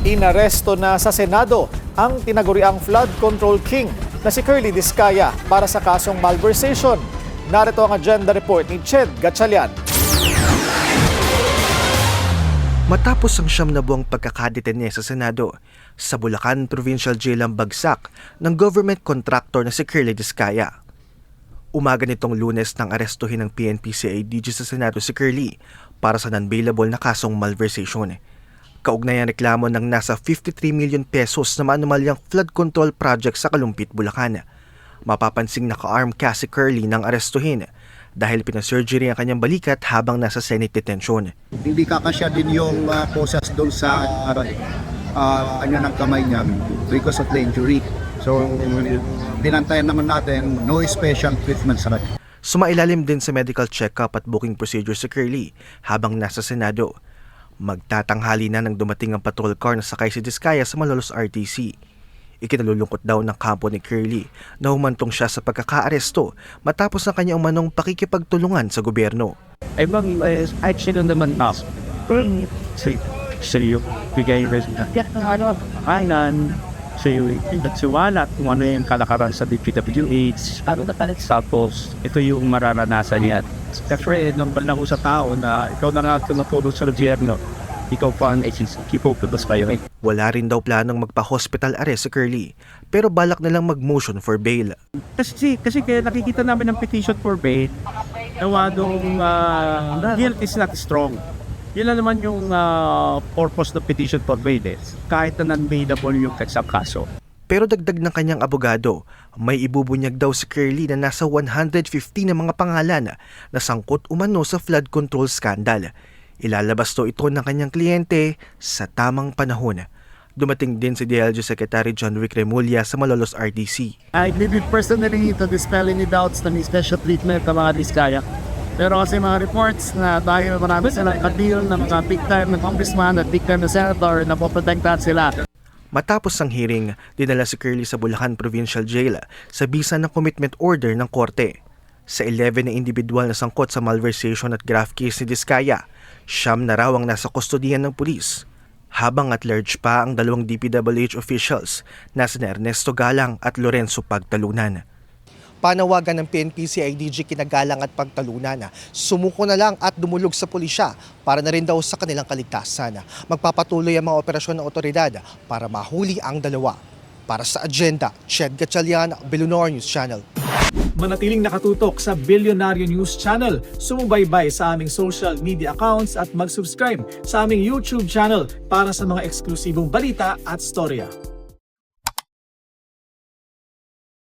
Inaresto na sa Senado ang tinaguriang flood control king na si Curly Discaya para sa kasong malversation. Narito ang agenda report ni Ched Gatchalian. Matapos ang 9 na buwang pagkakadetenye sa Senado, sa Bulacan Provincial Jail ang bagsak ng government contractor na si Curly Discaya. Umaga nitong Lunes nang arestuhin ng PNP-CIDG sa Senado si Curly para sa non-bailable na kasong malversation. Kaugnay ang reklamo ng nasa 53 million pesos na maanumalyang flood control project sa Kalumpit, Bulacan. Mapapansing naka-arm si Curly nang arestuhin dahil pinasurgery ang kanyang balikat habang nasa Senate detention. Hindi kakasya din yung posas doon sa kanya ng kamay niya because of the injury. So, binantayan naman natin no special treatment sa kanya. Sumailalim din sa medical check-up at booking procedure si Curly habang nasa Senado. Magtatanghali na nang dumating ang patrol car na sakay si Discaya sa Malolos RTC. Ikinalulungkot daw ng kampo ni Curly na humantong siya sa pagkakaaresto matapos ang kanyang umanong pakikipagtulungan sa gobyerno. Ay bang actually naman na sa'yo bigay rin na kainan sa'yo nagsiwalat kung ano yung kalakaran sa DPWH tapos ito yung mararanasan niya. Siyempre, normal na ko sa tao na ikaw na nga tunatulog sa gobyerno, ikaw pa ang keep up with us kayo. Wala rin daw planong magpa-hospital arrest si Curly, pero balak na lang mag-motion for bail. Kasi kaya nakikita namin ng petition for bail, nawadong guilt is not strong. Yun lang naman yung purpose ng petition for bail kahit na non-bailable yung sa kaso. Pero dagdag ng kanyang abogado, may ibubunyag daw si Curly na nasa 150 na mga pangalan na sangkot umano sa flood control scandal. Ilalabas to ito ng kanyang kliyente sa tamang panahon. Dumating din si DLG Secretary John Rick Remulla sa Malolos RTC. I believe personally to dispel any doubts na may special treatment ng mga Discaya. Pero kasi mga reports na dahil marami silang ka-deal na mga big time na congressman at big time na senator na poprotektahan sila. Matapos ang hearing, dinala si Curly sa Bulacan Provincial Jail sa bisa ng commitment order ng korte. Sa 11 na individual na sangkot sa malversation at graft case ni Discaya, 9 na raw ang nasa kustodiyan ng pulis. Habang at large pa ang 2 DPWH officials na sina Ernesto Galang at Lorenzo Pagtalunan. Panawagan ng PNP-CIDG kinagalang at pagtalunan. Sumuko na lang at dumulog sa pulisya para na rin daw sa kanilang kaligtasan. Magpapatuloy ang mga operasyon ng otoridad para mahuli ang dalawa. Para sa agenda, Ched Gatchalian, Billionaire News Channel. Manatiling nakatutok sa Billionaire News Channel. Sumubaybay sa aming social media accounts at mag-subscribe sa aming YouTube channel para sa mga eksklusibong balita at storya.